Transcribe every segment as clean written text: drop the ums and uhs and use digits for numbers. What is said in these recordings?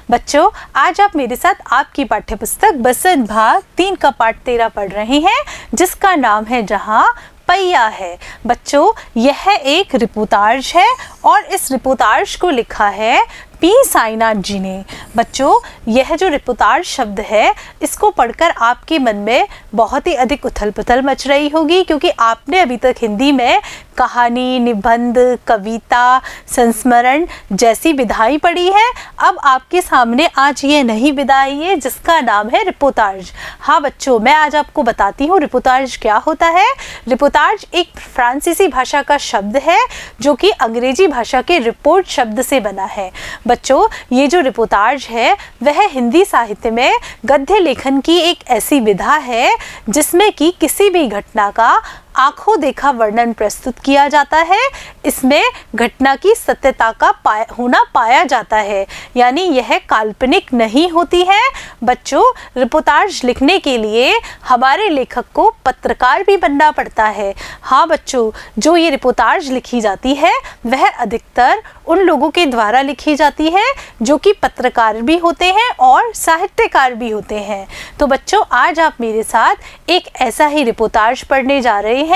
बच्चों, आज आप मेरे साथ आपकी पाठ्यपुस्तक बसंत भाग 3 का पाठ 13 पढ़ रहे हैं, जिसका नाम है जहाँ पहिया है। बच्चों, यह एक रिपोर्टाज है और इस रिपोर्टाज को लिखा है पी साईनाथ जी ने। बच्चों, यह जो रिपोर्टाज शब्द है, इसको पढ़कर आपके मन में बहुत ही अधिक उथल पुथल मच रही होगी, क्योंकि आपने अभी तक हिंदी में कहानी, निबंध, कविता, संस्मरण जैसी विधाएं पढ़ी है। अब आपके सामने आज ये नई विधाई है जिसका नाम है रिपोर्टाज। हाँ बच्चों, मैं आज आपको बताती हूँ रिपोर्टाज क्या होता है। रिपोर्टाज एक फ्रांसीसी भाषा का शब्द है जो कि अंग्रेजी भाषा के रिपोर्ट शब्द से बना है। बच्चों, ये जो रिपोर्टाज है वह हिंदी साहित्य में गद्य लेखन की एक ऐसी विधा है जिसमें कि किसी भी घटना का आंखों देखा वर्णन प्रस्तुत किया जाता है। इसमें घटना की सत्यता का होना पाया जाता है, यानी यह काल्पनिक नहीं होती है। बच्चों, रिपोर्टाज लिखने के लिए हमारे लेखक को पत्रकार भी बनना पड़ता है। हाँ बच्चों, जो ये रिपोर्टाज लिखी जाती है वह अधिकतर उन लोगों के द्वारा लिखी जाती है जो कि पत्रकार भी होते हैं और साहित्यकार भी होते हैं। तो बच्चों, आज आप मेरे साथ एक ऐसा ही रिपोर्टाज पढ़ने जा रहे हैं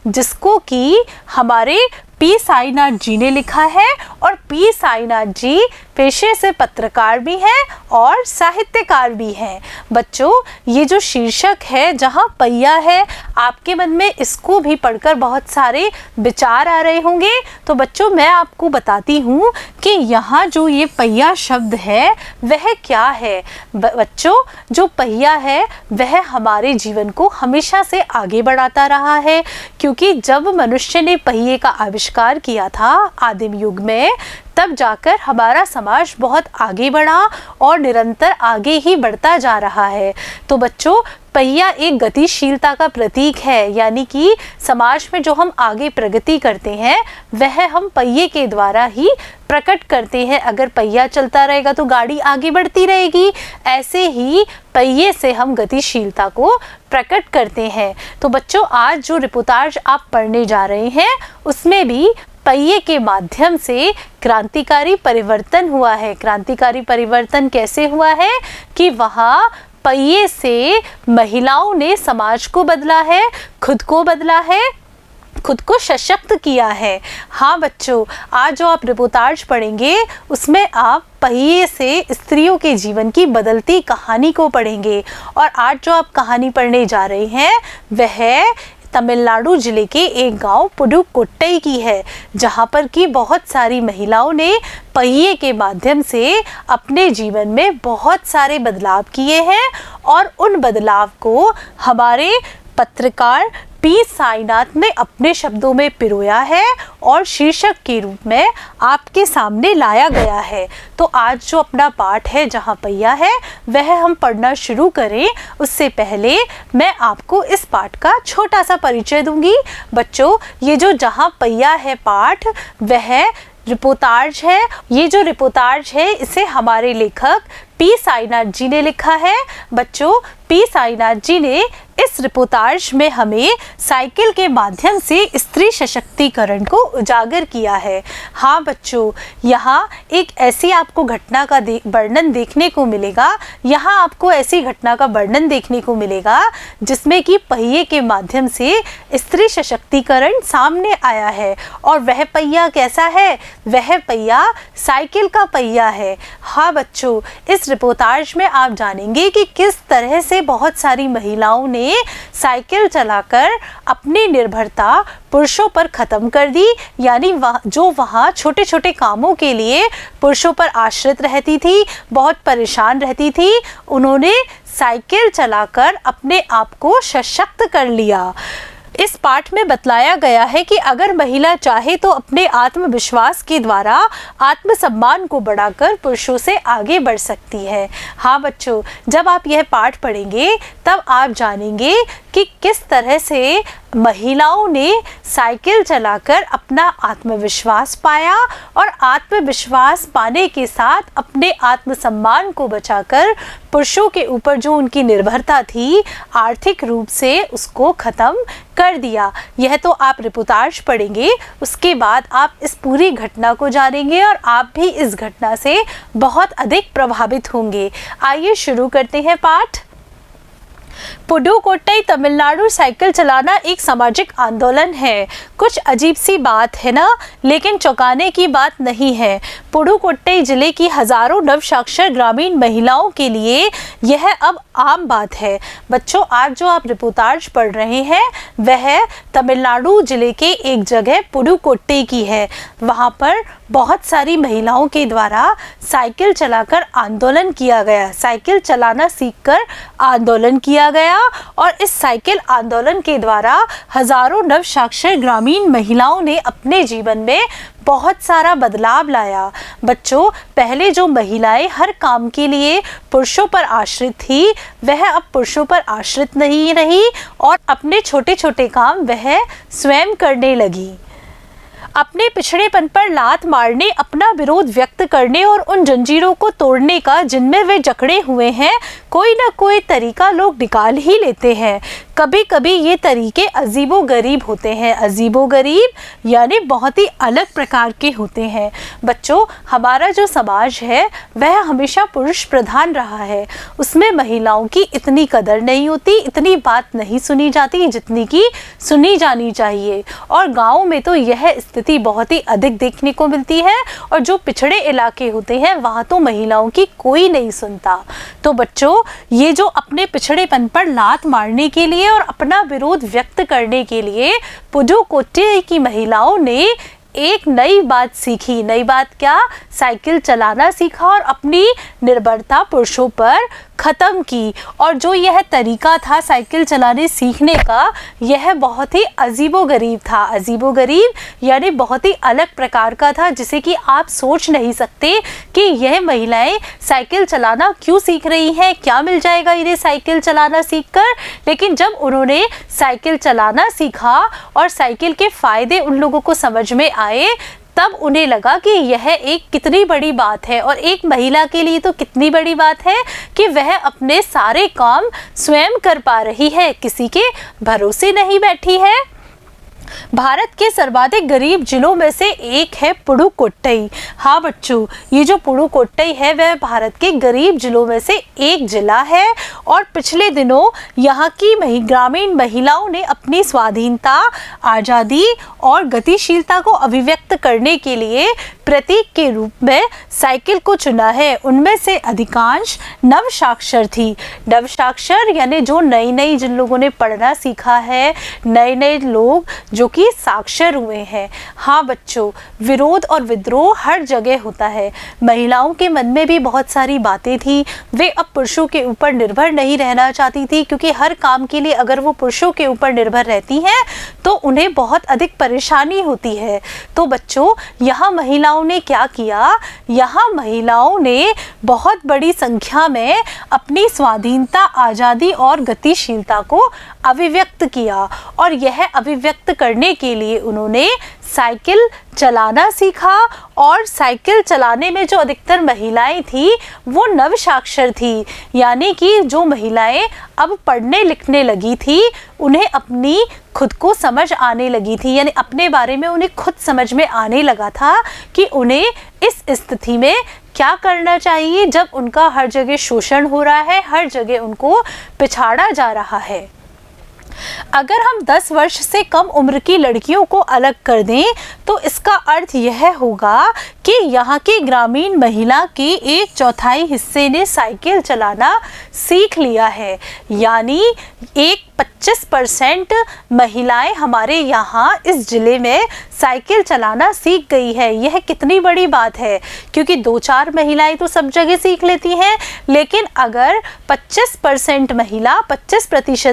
जिसको कि हमारे पी साईनाथ जी ने लिखा है। और पी साईनाथ जी पेशे से पत्रकार भी हैं और साहित्यकार भी हैं। बच्चों, ये जो शीर्षक है जहाँ पहिया है, आपके मन में इसको भी पढ़कर बहुत सारे विचार आ रहे होंगे। तो बच्चों, मैं आपको बताती हूँ कि यहाँ जो ये पहिया शब्द है वह क्या है। बच्चों, जो पहिया है वह हमारे जीवन को हमेशा से आगे बढ़ाता रहा है, क्योंकि जब मनुष्य ने पहिए का आविष्कार किया था आदिम युग में, तब जाकर हमारा समाज बहुत आगे बढ़ा और निरंतर आगे ही बढ़ता जा रहा है। तो बच्चों, पहिया एक गतिशीलता का प्रतीक है, यानी कि समाज में जो हम आगे प्रगति करते हैं वह हम पहिए के द्वारा ही प्रकट करते हैं। अगर पहिया चलता रहेगा तो गाड़ी आगे बढ़ती रहेगी, ऐसे ही पहिए से हम गतिशीलता को प्रकट करते हैं। तो बच्चों, आज जो रिपोर्टाज आप पढ़ने जा रहे हैं उसमें भी पहिए के माध्यम से क्रांतिकारी परिवर्तन हुआ है। क्रांतिकारी परिवर्तन कैसे हुआ है कि वहाँ पहिए से महिलाओं ने समाज को बदला है, खुद को बदला है, खुद को सशक्त किया है। हाँ बच्चों, आज जो आप रिपोर्टाज पढ़ेंगे उसमें आप पहिए से स्त्रियों के जीवन की बदलती कहानी को पढ़ेंगे। और आज जो आप कहानी पढ़ने जा रहे हैं वह तमिलनाडु जिले के एक गांव पुडुकोट्टई की है, जहां पर कि बहुत सारी महिलाओं ने पहिए के माध्यम से अपने जीवन में बहुत सारे बदलाव किए हैं। और उन बदलाव को हमारे पत्रकार पी साईनाथ ने अपने शब्दों में पिरोया है और शीर्षक के रूप में आपके सामने लाया गया है। तो आज जो अपना पाठ है जहाँ पहिया है वह हम पढ़ना शुरू करें उससे पहले मैं आपको इस पाठ का छोटा सा परिचय दूंगी। बच्चों, ये जो जहाँ पहिया है पाठ वह रिपोर्टाज है। ये जो रिपोर्टाज है इसे हमारे लेखक पी साईनाथ जी ने लिखा है। बच्चों, पी साईनाथ जी ने इस रिपोर्टाज में हमें साइकिल के माध्यम से स्त्री सशक्तिकरण को उजागर किया है। हाँ बच्चों, यहाँ एक ऐसी आपको घटना का वर्णन देखने को मिलेगा। यहाँ आपको ऐसी घटना का वर्णन देखने को मिलेगा जिसमें कि पहिए के माध्यम से स्त्री सशक्तिकरण सामने आया है। और वह पहिया कैसा है? वह पहिया साइकिल का पहिया है। हाँ बच्चों, इस रिपोर्टाज में आप जानेंगे कि किस तरह से बहुत सारी महिलाओं ने साइकिल चलाकर अपनी निर्भरता पुरुषों पर खत्म कर दी, यानी जो वहाँ छोटे छोटे कामों के लिए पुरुषों पर आश्रित रहती थी, बहुत परेशान रहती थी, उन्होंने साइकिल चलाकर अपने आप को सशक्त कर लिया। इस पाठ में बतलाया गया है कि अगर महिला चाहे तो अपने आत्मविश्वास के द्वारा आत्मसम्मान को बढ़ाकर पुरुषों से आगे बढ़ सकती है। हाँ बच्चों, जब आप यह पाठ पढ़ेंगे तब आप जानेंगे कि किस तरह से महिलाओं ने साइकिल चलाकर अपना आत्मविश्वास पाया और आत्मविश्वास पाने के साथ अपने आत्मसम्मान को बचाकर पुरुषों के ऊपर जो उनकी निर्भरता थी आर्थिक रूप से उसको ख़त्म कर दिया। यह तो आप रिपोर्टाज पढ़ेंगे, उसके बाद आप इस पूरी घटना को जानेंगे और आप भी इस घटना से बहुत अधिक प्रभावित होंगे। आइए शुरू करते हैं पाठ। पुडुकोट्टई तमिलनाडु साइकिल चलाना एक सामाजिक आंदोलन है। कुछ अजीब सी बात है ना, लेकिन चौंकाने की बात नहीं है। पुडुकोट्टई जिले की हजारों नवसाक्षर ग्रामीण महिलाओं के लिए यह अब आम बात है। बच्चों, आज जो आप रिपोर्टाज पढ़ रहे हैं वह तमिलनाडु जिले के एक जगह पुडुकोट्टई की है। वहाँ पर बहुत सारी महिलाओं के द्वारा साइकिल चलाकर आंदोलन किया गया, साइकिल चलाना सीखकर आंदोलन किया गया और इस साइकिल आंदोलन के द्वारा हजारों नवसाक्षर ग्रामीण महिलाओं ने अपने जीवन में बहुत सारा बदलाव लाया। बच्चों, पहले जो महिलाएं हर काम के लिए पुरुषों पर आश्रित थी वह अब पुरुषों पर आश्रित नहीं रही और अपने छोटे छोटे काम वह स्वयं करने लगी। अपने पिछड़ेपन पर लात मारने, अपना विरोध व्यक्त करने और उन जंजीरों को तोड़ने का जिनमें वे जकड़े हुए हैं कोई ना कोई तरीका लोग निकाल ही लेते हैं। कभी कभी ये तरीके अजीबो गरीब होते हैं। अजीबो गरीब यानी बहुत ही अलग प्रकार के होते हैं। बच्चों, हमारा जो समाज है वह हमेशा पुरुष प्रधान रहा है। उसमें महिलाओं की इतनी कदर नहीं होती, इतनी बात नहीं सुनी जाती जितनी की सुनी जानी चाहिए। और गाँव में तो यह स्थिति बहुत ही अधिक देखने को मिलती है और जो पिछड़े इलाके होते हैं वहाँ तो महिलाओं की कोई नहीं सुनता। तो बच्चों, ये जो अपने पिछड़ेपन पर लात मारने के लिए और अपना विरोध व्यक्त करने के लिए पुडुकोट्टई की महिलाओं ने एक नई बात सीखी। नई बात क्या? साइकिल चलाना सीखा और अपनी निर्भरता पुरुषों पर ख़त्म की। और जो यह तरीका था साइकिल चलाने सीखने का, यह बहुत ही अजीबोगरीब था। अजीबोगरीब यानी बहुत ही अलग प्रकार का था, जिसे कि आप सोच नहीं सकते कि यह महिलाएं साइकिल चलाना क्यों सीख रही हैं, क्या मिल जाएगा इन्हें साइकिल चलाना सीखकर। लेकिन जब उन्होंने साइकिल चलाना सीखा और साइकिल के फ़ायदे उन लोगों को समझ में आए, तब उन्हें लगा कि यह एक कितनी बड़ी बात है और एक महिला के लिए तो कितनी बड़ी बात है कि वह अपने सारे काम स्वयं कर पा रही है, किसी के भरोसे नहीं बैठी है। भारत के सर्वाधिक गरीब जिलों में से एक है पुडुकोट्टई। हाँ बच्चों, ये जो पुडुकोट्टई है वह भारत के गरीब जिलों में से एक जिला है और पिछले दिनों यहाँ की ग्रामीण महिलाओं ने अपनी स्वाधीनता, आज़ादी और गतिशीलता को अभिव्यक्त करने के लिए प्रतीक के रूप में साइकिल को चुना है। उनमें से अधिकांश नवसाक्षर थी। नवसाक्षर यानी जो नई जिन लोगों ने पढ़ना सीखा है, नए लोग जो कि साक्षर हुए हैं। हाँ बच्चों, विरोध और विद्रोह हर जगह होता है। महिलाओं के मन में भी बहुत सारी बातें थी। वे अब पुरुषों के ऊपर निर्भर नहीं रहना चाहती थी, क्योंकि हर काम के लिए अगर वो पुरुषों के ऊपर निर्भर रहती हैं तो उन्हें बहुत अधिक परेशानी होती है। तो बच्चों, यहाँ महिलाओं ने क्या किया? यहाँ महिलाओं ने बहुत बड़ी संख्या में अपनी स्वाधीनता, आज़ादी और गतिशीलता को अभिव्यक्त किया और यह अभिव्यक्त करने के लिए उन्होंने साइकिल चलाना सीखा। और साइकिल चलाने में जो अधिकतर महिलाएं थी वो नवसाक्षर थी, यानी कि जो महिलाएं अब पढ़ने लिखने लगी थी, उन्हें अपनी खुद को समझ आने लगी थी, यानी अपने बारे में उन्हें खुद समझ में आने लगा था कि उन्हें इस स्थिति में क्या करना चाहिए जब उनका हर जगह शोषण हो रहा है, हर जगह उनको पिछाड़ा जा रहा है। अगर हम 10 वर्ष से कम उम्र की लड़कियों को अलग कर दें तो इसका अर्थ यह होगा कि यहाँ की ग्रामीण महिला के 1/4 हिस्से ने साइकिल चलाना सीख लिया है, यानी 25% महिलाएं हमारे यहाँ इस जिले में साइकिल चलाना सीख गई है। यह कितनी बड़ी बात है, क्योंकि 2-4 महिलाएं तो सब जगह सीख लेती हैं, लेकिन अगर 25%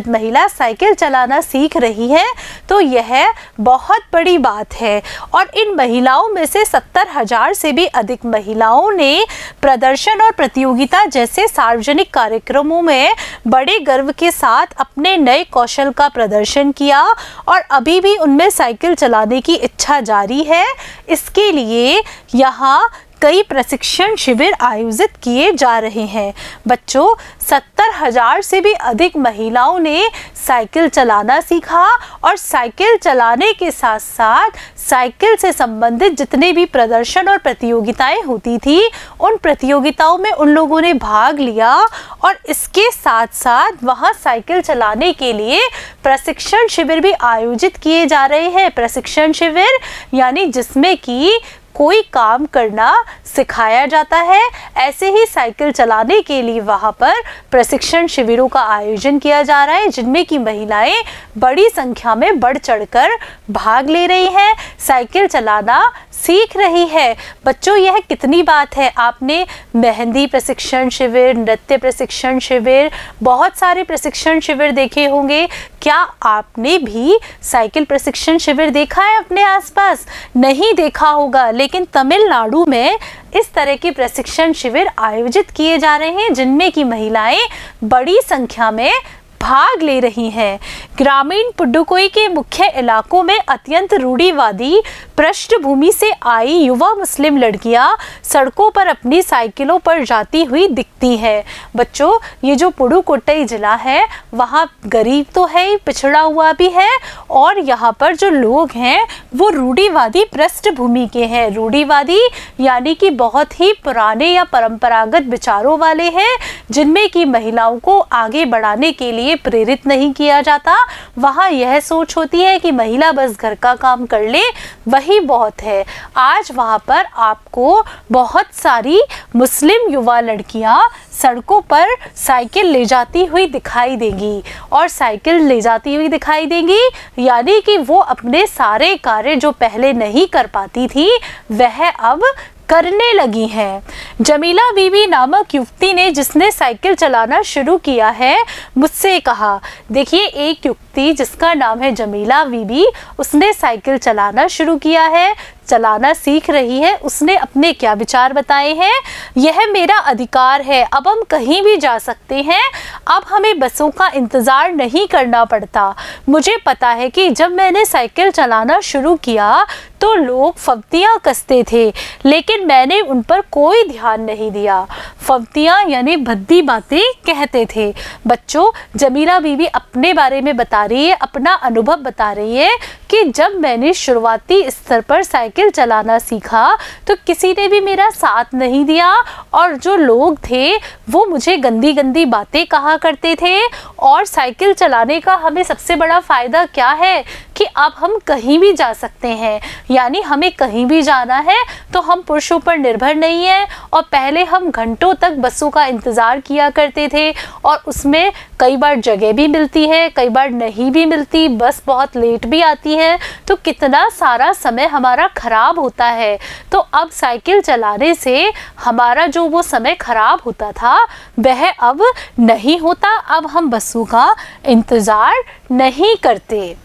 महिला साइकिल चलाना सीख रही है तो यह बहुत बड़ी बात है। और इन महिलाओं में से 70,000 से भी अधिक महिलाओं ने प्रदर्शन और प्रतियोगिता जैसे सार्वजनिक कार्यक्रमों में बड़े गर्व के साथ अपने नए नए कौशल का प्रदर्शन किया और अभी भी उनमें साइकिल चलाने की इच्छा जारी है। इसके लिए यहाँ कई प्रशिक्षण शिविर आयोजित किए जा रहे हैं। बच्चों, 70,000 से भी अधिक महिलाओं ने साइकिल चलाना सीखा और साइकिल चलाने के साथ साथ साइकिल से संबंधित जितने भी प्रदर्शन और प्रतियोगिताएं होती थी उन प्रतियोगिताओं में उन लोगों ने भाग लिया और इसके साथ साथ वहां साइकिल चलाने के लिए प्रशिक्षण शिविर भी आयोजित किए जा रहे हैं। प्रशिक्षण शिविर यानी जिसमें कि कोई काम करना सिखाया जाता है। ऐसे ही साइकिल चलाने के लिए वहाँ पर प्रशिक्षण शिविरों का आयोजन किया जा रहा है जिनमें कि महिलाएं बड़ी संख्या में बढ़ चढ़कर भाग ले रही हैं, साइकिल चलाना सीख रही है। बच्चों, यह कितनी बात है। आपने मेहंदी प्रशिक्षण शिविर, नृत्य प्रशिक्षण शिविर, बहुत सारे प्रशिक्षण शिविर देखे होंगे। क्या आपने भी साइकिल प्रशिक्षण शिविर देखा है अपने आसपास? नहीं देखा होगा, लेकिन तमिलनाडु में इस तरह के प्रशिक्षण शिविर आयोजित किए जा रहे हैं जिनमें की महिलाएं बड़ी संख्या में भाग ले रही हैं। ग्रामीण पुडुकोई के मुख्य इलाकों में अत्यंत रूढ़िवादी पृष्ठभूमि से आई युवा मुस्लिम लड़कियां सड़कों पर अपनी साइकिलों पर जाती हुई दिखती हैं। बच्चों, ये जो पुडुकोट्टई जिला है वहाँ गरीब तो है, पिछड़ा हुआ भी है और यहाँ पर जो लोग हैं वो रूढ़िवादी पृष्ठभूमि के हैं। रूढ़िवादी यानी कि बहुत ही पुराने या परंपरागत विचारों वाले हैं जिनमें कि महिलाओं को आगे बढ़ाने के लिए प्रेरित नहीं किया जाता। वहाँ यह सोच होती है कि महिला बस घर का काम कर ले वही बहुत है। आज वहाँ पर आपको बहुत सारी मुस्लिम युवा लड़कियाँ सड़कों पर साइकिल ले जाती हुई दिखाई देंगी और साइकिल ले जाती हुई दिखाई देंगी यानी कि वो अपने सारे कार्य जो पहले नहीं कर पाती थी वह अब करने लगी हैं। जमीला बीबी नामक युवती ने, जिसने साइकिल चलाना शुरू किया है, मुझसे कहा। देखिए, एक युवती जिसका नाम है जमीला बीबी, उसने साइकिल चलाना शुरू किया है, चलाना सीख रही है। उसने अपने क्या विचार बताए हैं। यह मेरा अधिकार है, अब हम कहीं भी जा सकते हैं, अब हमें बसों का इंतज़ार नहीं करना पड़ता। मुझे पता है कि जब मैंने साइकिल चलाना शुरू किया तो लोग फब्तियाँ कसते थे, लेकिन मैंने उन पर कोई ध्यान नहीं दिया। फब्तियाँ यानी भद्दी बातें कहते थे। बच्चों, जमीला बीबी अपने बारे में बता रही है, अपना अनुभव बता रही है कि जब मैंने शुरुआती स्तर पर साइकिल चलाना सीखा तो किसी ने भी मेरा साथ नहीं दिया और जो लोग थे वो मुझे गंदी गंदी बातें कहा करते थे। और साइकिल चलाने का हमें सबसे बड़ा फ़ायदा क्या है कि अब हम कहीं भी जा सकते हैं, यानी हमें कहीं भी जाना है तो हम पुरुषों पर निर्भर नहीं हैं। और पहले हम घंटों तक बसों का इंतज़ार किया करते थे और उसमें कई बार जगह भी मिलती है, कई बार नहीं भी मिलती, बस बहुत लेट भी आती है, तो कितना सारा समय हमारा खराब होता है। तो अब साइकिल चलाने से हमारा जो वो समय खराब होता था वह अब नहीं होता। अब हम बसों का इंतज़ार नहीं करते।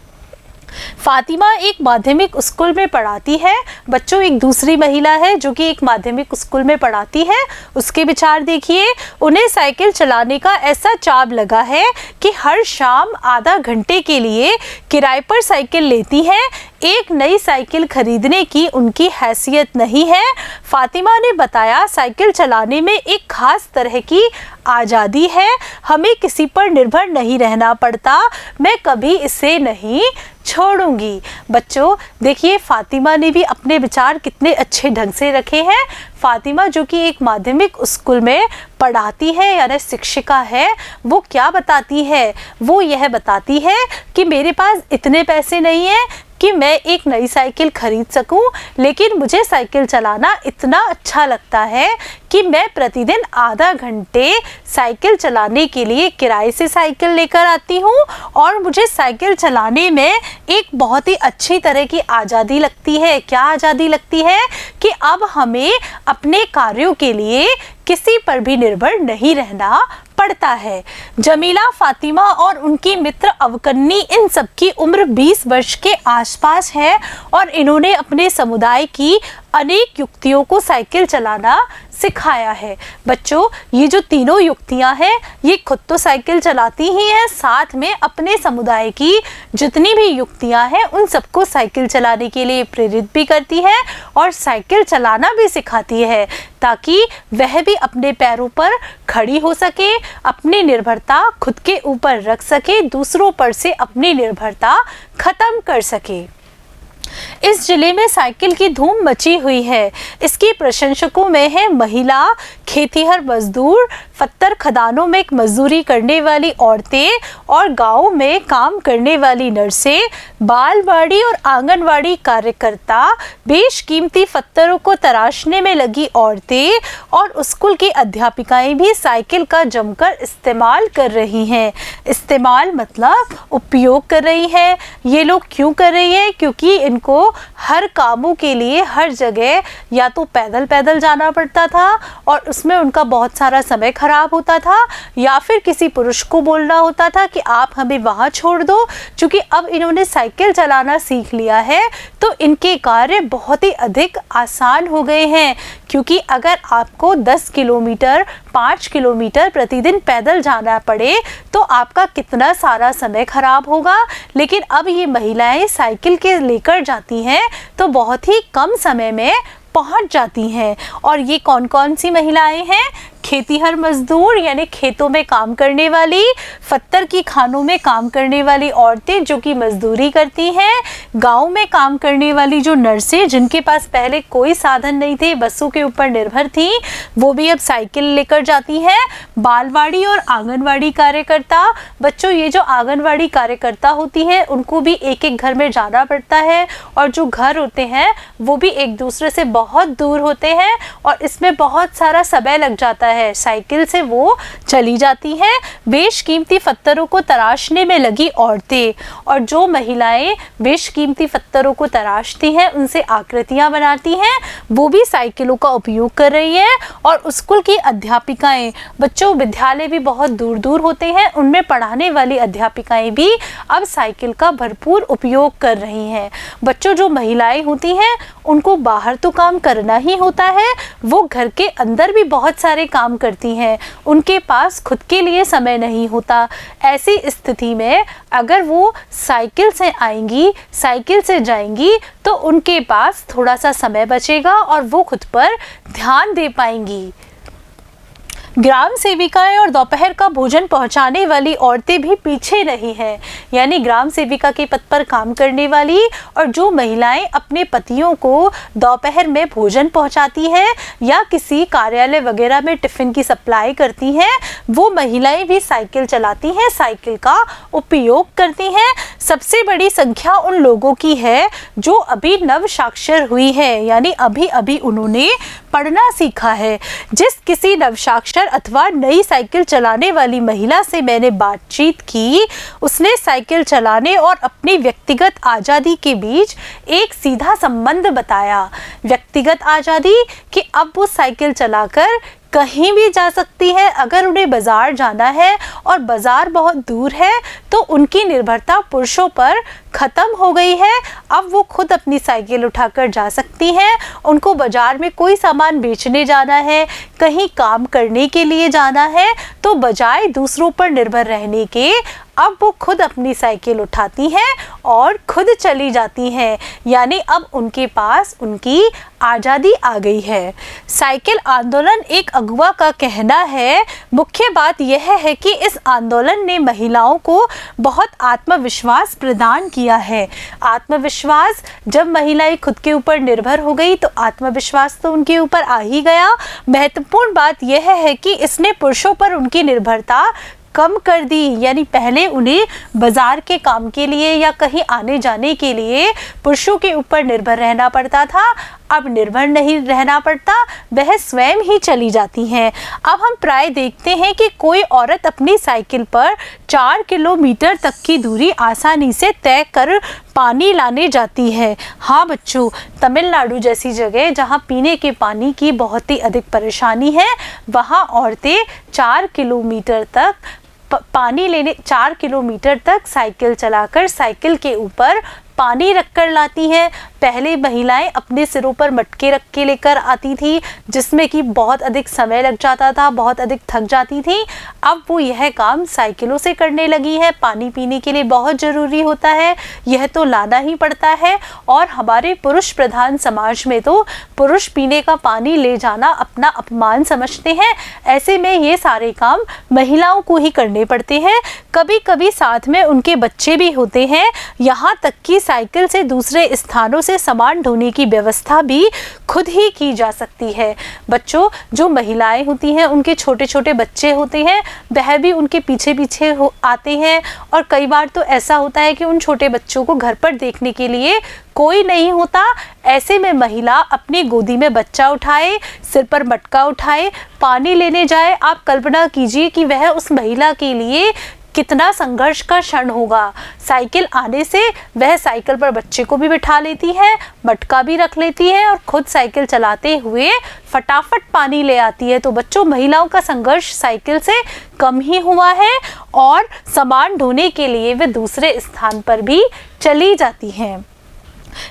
फातिमा एक माध्यमिक स्कूल में पढ़ाती है। बच्चों, एक दूसरी महिला है जो कि एक माध्यमिक स्कूल में पढ़ाती है। उसके विचार देखिए। उन्हें साइकिल चलाने का ऐसा चाव लगा है कि हर शाम आधा घंटे के लिए किराए पर साइकिल लेती हैं। एक नई साइकिल खरीदने की उनकी हैसियत नहीं है। फातिमा ने बताया, साइकिल चलाने में एक खास तरह की आज़ादी है, हमें किसी पर निर्भर नहीं रहना पड़ता, मैं कभी इसे नहीं छोड़ूंगी। बच्चों, देखिए, फातिमा ने भी अपने विचार कितने अच्छे ढंग से रखे हैं। फातिमा जो कि एक माध्यमिक स्कूल में पढ़ाती है यानी शिक्षिका है, वो क्या बताती है? वो यह बताती है कि मेरे पास इतने पैसे नहीं हैं कि मैं एक नई साइकिल खरीद सकूं, लेकिन मुझे साइकिल चलाना इतना अच्छा लगता है कि मैं प्रतिदिन आधा घंटे साइकिल चलाने के लिए किराए से साइकिल लेकर आती हूं और मुझे साइकिल चलाने में एक बहुत ही अच्छी तरह की आज़ादी लगती है। क्या आज़ादी लगती है कि अब हमें अपने कार्यों के लिए किसी पर भी निर्भर नहीं रहना पड़ता है। जमीला, फातिमा और उनकी मित्र अवकन्नी, इन सब की उम्र 20 वर्ष के आसपास है और इन्होंने अपने समुदाय की अनेक युवतियों को साइकिल चलाना सिखाया है। बच्चों, ये जो तीनों युक्तियां हैं ये खुद तो साइकिल चलाती ही हैं, साथ में अपने समुदाय की जितनी भी युक्तियां हैं उन सबको साइकिल चलाने के लिए प्रेरित भी करती है और साइकिल चलाना भी सिखाती है, ताकि वह भी अपने पैरों पर खड़ी हो सके, अपनी निर्भरता खुद के ऊपर रख सके, दूसरों पर से अपनी निर्भरता खत्म कर सके। इस जिले में साइकिल की धूम मची हुई है। इसकी प्रशंसकों में है महिला खेतीहर मजदूर, पत्थर खदानों में मजदूरी करने वाली औरतें और गांव में काम करने वाली नर्सें, बालवाड़ी और आंगनवाड़ी कार्यकर्ता, बेशकीमती पत्थरों को तराशने में लगी औरतें और स्कूल की अध्यापिकाएं भी साइकिल का जमकर इस्तेमाल कर रही हैं। इस्तेमाल मतलब उपयोग कर रही है। ये लोग क्यों कर रही है? क्योंकि इनको हर कामों के लिए हर जगह या तो पैदल पैदल जाना पड़ता था और उसमें उनका बहुत सारा समय खराब होता था, या फिर किसी पुरुष को बोलना होता था कि आप हमें वहाँ छोड़ दो। क्योंकि अब इन्होंने साइकिल चलाना सीख लिया है तो इनके कार्य बहुत ही अधिक आसान हो गए हैं। क्योंकि अगर आपको 10 किलोमीटर 5 किलोमीटर प्रतिदिन पैदल जाना पड़े तो आपका कितना सारा समय खराब होगा, लेकिन अब ये महिलाएं साइकिल के लेकर जाती हैं तो बहुत ही कम समय में पहुंच जाती हैं। और ये कौन कौन सी महिलाएं हैं? खेतीहर मजदूर यानी खेतों में काम करने वाली, पत्थर की खानों में काम करने वाली औरतें जो कि मजदूरी करती हैं, गांव में काम करने वाली जो नर्सें जिनके पास पहले कोई साधन नहीं थे, बसों के ऊपर निर्भर थी, वो भी अब साइकिल लेकर जाती हैं, बालवाड़ी और आंगनवाड़ी कार्यकर्ता। बच्चों, ये जो आंगनवाड़ी कार्यकर्ता होती है उनको भी एक एक घर में जाना पड़ता है और जो घर होते हैं वो भी एक दूसरे से बहुत दूर होते हैं और इसमें बहुत सारा समय लग जाता है। साइकिल से वो चली जाती हैं। बेशकीमती पत्थरों को तराशने में लगी औरतें, और जो महिलाएं बेशकीमती पत्थरों को तराशती हैं उनसे आकृतियां बनाती हैं, वो भी साइकिलों का उपयोग कर रही है। और स्कूल की अध्यापिकाएं, बच्चों विद्यालय भी बहुत दूर दूर होते हैं, उनमें पढ़ाने वाली अध्यापिकाएं भी अब साइकिल का भरपूर उपयोग कर रही हैं। बच्चों, जो महिलाएं होती हैं उनको बाहर तो काम करना ही होता है, वो घर के अंदर भी बहुत सारे काम करती हैं, उनके पास खुद के लिए समय नहीं होता। ऐसी स्थिति में अगर वो साइकिल से आएंगी, साइकिल से जाएंगी तो उनके पास थोड़ा सा समय बचेगा और वो खुद पर ध्यान दे पाएंगी। ग्राम सेविकाएं और दोपहर का भोजन पहुंचाने वाली औरतें भी पीछे नहीं हैं। यानी ग्राम सेविका के पद पर काम करने वाली और जो महिलाएं अपने पतियों को दोपहर में भोजन पहुंचाती हैं या किसी कार्यालय वगैरह में टिफ़िन की सप्लाई करती हैं, वो महिलाएं भी साइकिल चलाती हैं, साइकिल का उपयोग करती हैं। सबसे बड़ी संख्या उन लोगों की है जो अभी नव साक्षर हुई है, यानी अभी अभी उन्होंने पढ़ना सीखा है। जिस किसी नवसाक्षर अथवा नई साइकिल चलाने वाली महिला से मैंने बातचीत की, उसने साइकिल चलाने और अपनी व्यक्तिगत आज़ादी के बीच एक सीधा संबंध बताया। व्यक्तिगत आज़ादी कि अब वो साइकिल चलाकर कहीं भी जा सकती है। अगर उन्हें बाज़ार जाना है और बाज़ार बहुत दूर है तो उनकी निर्भरता पुरुषों पर ख़त्म हो गई है। अब वो खुद अपनी साइकिल उठाकर जा सकती हैं। उनको बाज़ार में कोई सामान बेचने जाना है, कहीं काम करने के लिए जाना है, तो बजाय दूसरों पर निर्भर रहने के अब वो खुद अपनी साइकिल उठाती हैं और खुद चली जाती हैं। यानी अब उनके पास उनकी आज़ादी आ गई है। साइकिल आंदोलन एक अगुवा का कहना है, मुख्य बात यह है कि इस आंदोलन ने महिलाओं को बहुत आत्मविश्वास प्रदान किया है। आत्मविश्वास, जब महिलाएं खुद के ऊपर निर्भर हो गई तो आत्मविश्वास तो उनके ऊपर आ ही गया। महत्वपूर्ण बात यह है कि इसने पुरुषों पर उनकी निर्भरता कम कर दी। यानी पहले उन्हें बाज़ार के काम के लिए या कहीं आने जाने के लिए पुरुषों के ऊपर निर्भर रहना पड़ता था, अब निर्भर नहीं रहना पड़ता, वह स्वयं ही चली जाती हैं। अब हम प्राय देखते हैं कि कोई औरत अपनी साइकिल पर 4 किलोमीटर तक की दूरी आसानी से तय कर पानी लाने जाती है। हाँ बच्चों, तमिलनाडु जैसी जगह जहाँ पीने के पानी की बहुत ही अधिक परेशानी है, वहाँ औरतें 4 किलोमीटर तक पानी लेने 4 किलोमीटर तक साइकिल चलाकर साइकिल के ऊपर पानी रखकर लाती हैं। पहले महिलाएं अपने सिरों पर मटके रख के लेकर आती थी, जिसमें कि बहुत अधिक समय लग जाता था, बहुत अधिक थक जाती थी। अब वो यह काम साइकिलों से करने लगी है। पानी पीने के लिए बहुत ज़रूरी होता है, यह तो लाना ही पड़ता है। और हमारे पुरुष प्रधान समाज में तो पुरुष पीने का पानी ले जाना अपना अपमान समझते हैं। ऐसे में ये सारे काम महिलाओं को ही करने पड़ते हैं। कभी कभी साथ में उनके बच्चे भी होते हैं। यहाँ तक कि साइकिल से दूसरे स्थानों से सामान ढोने की व्यवस्था भी खुद ही की जा सकती है। बच्चों, जो महिलाएं होती हैं उनके छोटे छोटे बच्चे होते हैं, वह भी उनके पीछे पीछे आते हैं। और कई बार तो ऐसा होता है कि उन छोटे बच्चों को घर पर देखने के लिए कोई नहीं होता। ऐसे में महिला अपनी गोदी में बच्चा उठाए, सिर पर मटका उठाए, पानी लेने जाए। आप कल्पना कीजिए कि वह उस महिला के लिए कितना संघर्ष का क्षण होगा। साइकिल आने से वह साइकिल पर बच्चे को भी बिठा लेती है, मटका भी रख लेती है और खुद साइकिल चलाते हुए फटाफट पानी ले आती है। तो बच्चों, महिलाओं का संघर्ष साइकिल से कम ही हुआ है और सामान ढोने के लिए वे दूसरे स्थान पर भी चली जाती हैं।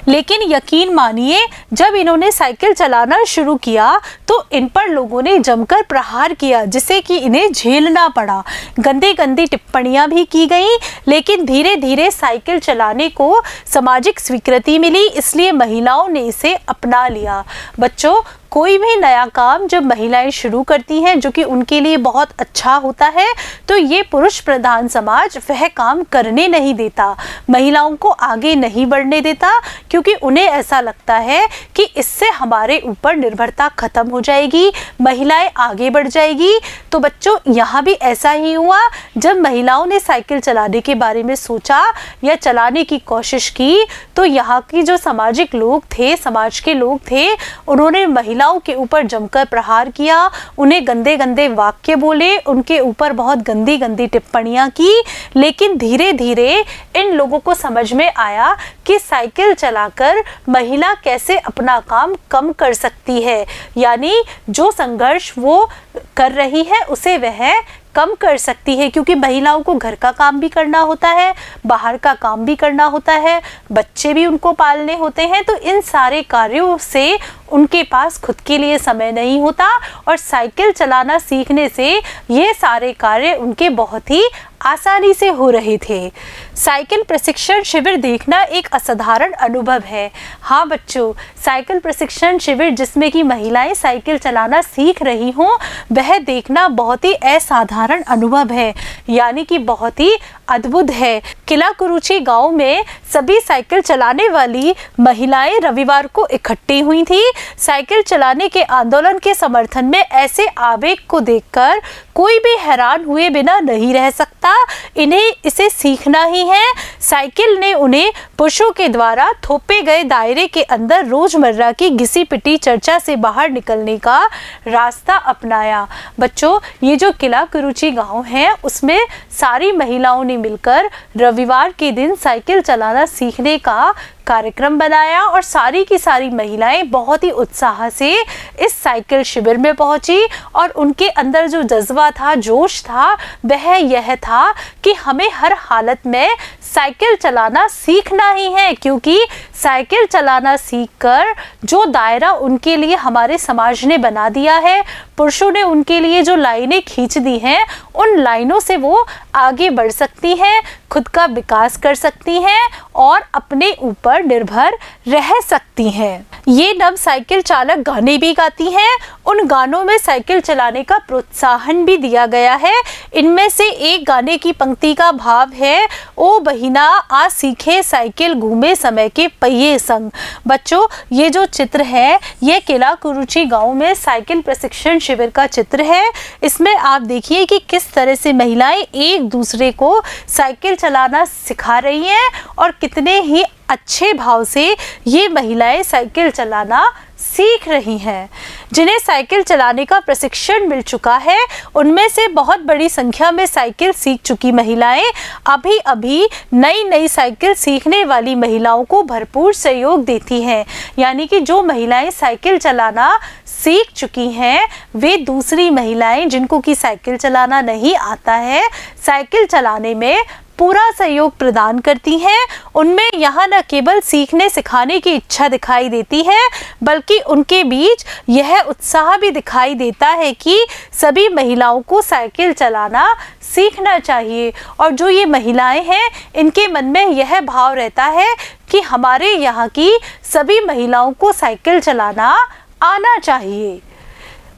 लेकिन यकीन मानिए, जब इन्होंने साइकिल चलाना शुरू किया तो इन पर लोगों ने जमकर प्रहार किया, जिससे कि इन्हें झेलना पड़ा। गंदी गंदी टिप्पणियां भी की गई। लेकिन धीरे धीरे साइकिल चलाने को सामाजिक स्वीकृति मिली, इसलिए महिलाओं ने इसे अपना लिया। बच्चों, कोई भी नया काम जब महिलाएं शुरू करती हैं जो कि उनके लिए बहुत अच्छा होता है, तो ये पुरुष प्रधान समाज वह काम करने नहीं देता, महिलाओं को आगे नहीं बढ़ने देता, क्योंकि उन्हें ऐसा लगता है कि इससे हमारे ऊपर निर्भरता खत्म हो जाएगी, महिलाएं आगे बढ़ जाएगी। तो बच्चों, यहाँ भी ऐसा ही हुआ। जब महिलाओं ने साइकिल चलाने के बारे में सोचा या चलाने की कोशिश की, तो यहाँ की जो सामाजिक लोग थे, समाज के लोग थे, उन्होंने महिलाओं के ऊपर जमकर प्रहार किया, उन्हें गंदे गंदे वाक्य बोले, उनके ऊपर बहुत गंदी गंदी टिप्पणियां की। लेकिन धीरे धीरे इन लोगों को समझ में आया कि साइकिल चलाकर महिला कैसे अपना काम कम कर सकती है, यानी जो संघर्ष वो कर रही है उसे वह कम कर सकती है, क्योंकि महिलाओं को घर का काम भी करना होता है, बाहर का काम भी करना होता है, बच्चे भी उनको पालने होते हैं। तो इन सारे कार्यों से उनके पास खुद के लिए समय नहीं होता और साइकिल चलाना सीखने से ये सारे कार्य उनके बहुत ही आसानी से हो रहे थे। साइकिल प्रशिक्षण शिविर देखना एक असाधारण अनुभव है। हाँ बच्चों, साइकिल प्रशिक्षण शिविर जिसमें कि महिलाएं साइकिल चलाना सीख रही हों, वह देखना बहुत ही असाधारण अनुभव है, यानी कि बहुत ही अद्भुत है। किला कुरुची गांव में सभी साइकिल चलाने वाली महिलाएं रविवार को इकट्ठी हुई थी। साइकिल चलाने के आंदोलन के समर्थन में ऐसे आवेग को देखकर कोई भी हैरान हुए बिना नहीं रह सकता। इन्हें इसे सीखना ही है। साइकिल ने उन्हें पुरुषों के द्वारा थोपे गए दायरे के अंदर रोजमर्रा की घिसी पिटी चर्चा से बाहर निकलने का रास्ता अपनाया। बच्चों, ये जो किला कुरुची गांव है, उसमें सारी महिलाओं ने मिलकर रविवार के दिन साइकिल चलाना सीखने का कार्यक्रम बनाया और सारी की सारी महिलाएं बहुत ही उत्साह से इस साइकिल शिविर में पहुंची और उनके अंदर जो जज्बा था, जोश था, वह यह था कि हमें हर हालत में साइकिल चलाना सीखना ही है, क्योंकि साइकिल चलाना सीखकर जो दायरा उनके लिए हमारे समाज ने बना दिया है, पुरुषों ने उनके लिए जो लाइनें खींच दी हैं, उन लाइनों से वो आगे बढ़ सकती हैं, खुद का विकास कर सकती हैं और अपने ऊपर निर्भर रह सकती हैं। ये नव साइकिल चालक गाने भी गाती हैं। उन गानों में साइकिल चलाने का प्रोत्साहन भी दिया गया है। इनमें से एक गाने की पंक्ति का भाव है, ओ बहिना आ सीखे साइकिल घूमे समय के पहिए संग। बच्चों, ये जो चित्र है, ये किला कुरुची गांव में साइकिल प्रशिक्षण शिविर का चित्र है। इसमें आप देखिए कि किस तरह से महिलाएं एक दूसरे को साइकिल चलाना सिखा रही हैं और कितने ही अच्छे भाव से ये महिलाएं साइकिल चलाना सीख रही हैं। जिन्हें साइकिल चलाने का प्रशिक्षण मिल चुका है, उनमें से बहुत बड़ी संख्या में साइकिल सीख चुकी महिलाएं अभी अभी नई नई साइकिल सीखने वाली महिलाओं को भरपूर सहयोग देती हैं। यानी कि जो महिलाएं साइकिल चलाना सीख चुकी हैं, वे दूसरी महिलाएं जिनको कि साइकिल चलाना नहीं आता है, साइकिल चलाने में पूरा सहयोग प्रदान करती हैं। उनमें यहाँ न केवल सीखने सिखाने की इच्छा दिखाई देती है, बल्कि उनके बीच यह उत्साह भी दिखाई देता है कि सभी महिलाओं को साइकिल चलाना सीखना चाहिए। और जो ये महिलाएं हैं, इनके मन में यह भाव रहता है कि हमारे यहाँ की सभी महिलाओं को साइकिल चलाना आना चाहिए।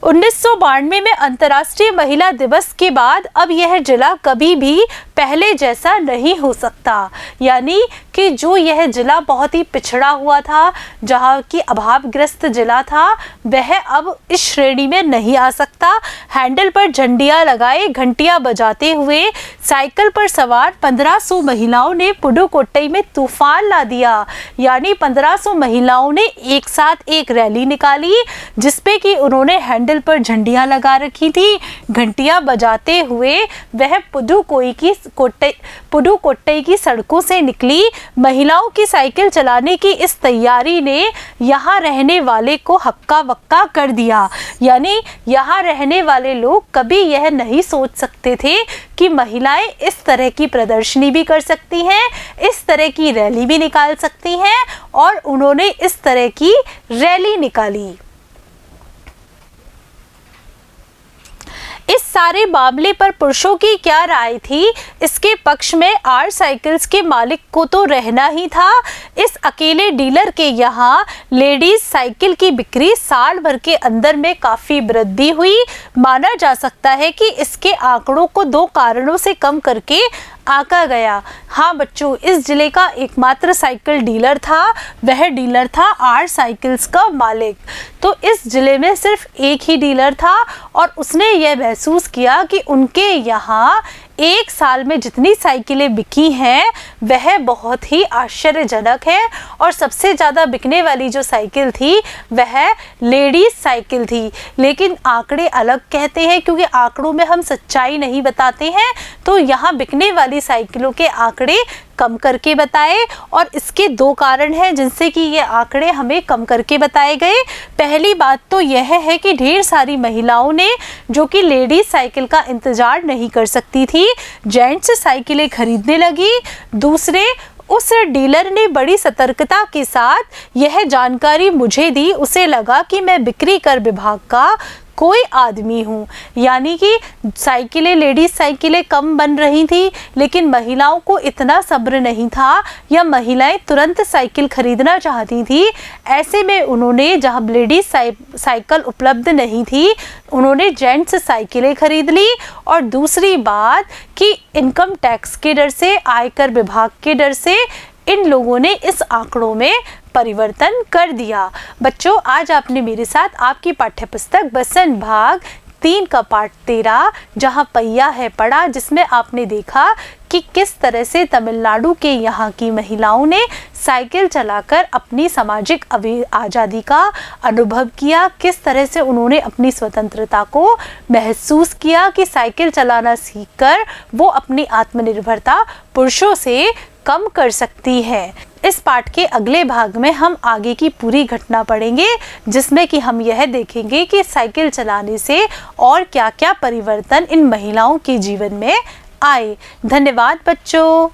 1992 में अंतर्राष्ट्रीय महिला दिवस के बाद अब यह जिला कभी भी पहले जैसा नहीं हो सकता। यानी कि जो यह जिला बहुत ही पिछड़ा हुआ था, जहाँ की अभावग्रस्त जिला था, वह अब इस श्रेणी में नहीं आ सकता। हैंडल पर झंडियाँ लगाए, घंटियाँ बजाते हुए साइकिल पर सवार 1500 महिलाओं ने पुडुकोट्टई में तूफान ला दिया। यानी 1500 महिलाओं ने एक साथ एक रैली निकाली, जिसपे कि उन्होंने हैंडल पर झंडियाँ लगा रखी थी। घंटियाँ बजाते हुए वह पुडुकोट्टई की सड़कों से निकली। महिलाओं की साइकिल चलाने की इस तैयारी ने यहाँ रहने वाले को हक्का बक्का कर दिया। यानी यहाँ रहने वाले लोग कभी यह नहीं सोच सकते थे कि महिलाएं इस तरह की प्रदर्शनी भी कर सकती हैं, इस तरह की रैली भी निकाल सकती हैं, और उन्होंने इस तरह की रैली निकाली। इस सारे मामले पर पुरुषों की क्या राय थी? इसके पक्ष में आर साइकिल्स के मालिक को तो रहना ही था। इस अकेले डीलर के यहाँ लेडीज साइकिल की बिक्री साल भर के अंदर में काफ़ी वृद्धि हुई। माना जा सकता है कि इसके आंकड़ों को 2 कारणों से कम करके आंका गया। हाँ बच्चों, इस जिले का एकमात्र साइकिल डीलर था, वह डीलर था आर साइकिल्स का मालिक। तो इस जिले में सिर्फ एक ही डीलर था, और उसने यह महसूस किया कि उनके यहाँ एक साल में जितनी साइकिलें बिकी हैं वह बहुत ही आश्चर्यजनक है। और सबसे ज़्यादा बिकने वाली जो साइकिल थी वह लेडीज साइकिल थी। लेकिन आंकड़े अलग कहते हैं, क्योंकि आंकड़ों में हम सच्चाई नहीं बताते हैं। तो यहाँ बिकने वाली साइकिलों के आंकड़े कम करके बताए, और इसके 2 कारण हैं जिनसे कि ये आंकड़े हमें कम करके बताए गए। पहली बात तो यह है कि ढेर सारी महिलाओं ने, जो कि लेडीज साइकिल का इंतज़ार नहीं कर सकती थी, जेंट्स साइकिलें खरीदने लगी। दूसरे, उस डीलर ने बड़ी सतर्कता के साथ यह जानकारी मुझे दी। उसे लगा कि मैं बिक्री कर विभाग का कोई आदमी हूँ। यानी कि साइकिलें, लेडीज साइकिलें कम बन रही थी, लेकिन महिलाओं को इतना सब्र नहीं था, या महिलाएं तुरंत साइकिल खरीदना चाहती थी। ऐसे में उन्होंने, जहाँ लेडीज साइकिल उपलब्ध नहीं थी, उन्होंने जेंट्स साइकिलें खरीद ली। और दूसरी बात कि इनकम टैक्स के डर से, आयकर विभाग के डर से इन लोगों ने इस आंकड़ों में परिवर्तन कर दिया। बच्चों, आज आपने मेरे साथ आपकी पाठ्यपुस्तक बसंत भाग 3 का पाठ 13 जहाँ पहिया है पढ़ा, जिसमें आपने देखा कि किस तरह से तमिलनाडु के यहाँ की महिलाओं ने साइकिल चलाकर अपनी सामाजिक आज़ादी का अनुभव किया, किस तरह से उन्होंने अपनी स्वतंत्रता को महसूस किया कि साइकिल चलाना सीखकर वो अपनी आत्मनिर्भरता पुरुषों से कम कर सकती है। इस पाठ के अगले भाग में हम आगे की पूरी घटना पढ़ेंगे, जिसमें कि हम यह देखेंगे कि साइकिल चलाने से और क्या-क्या परिवर्तन इन महिलाओं के जीवन में आए। धन्यवाद बच्चों।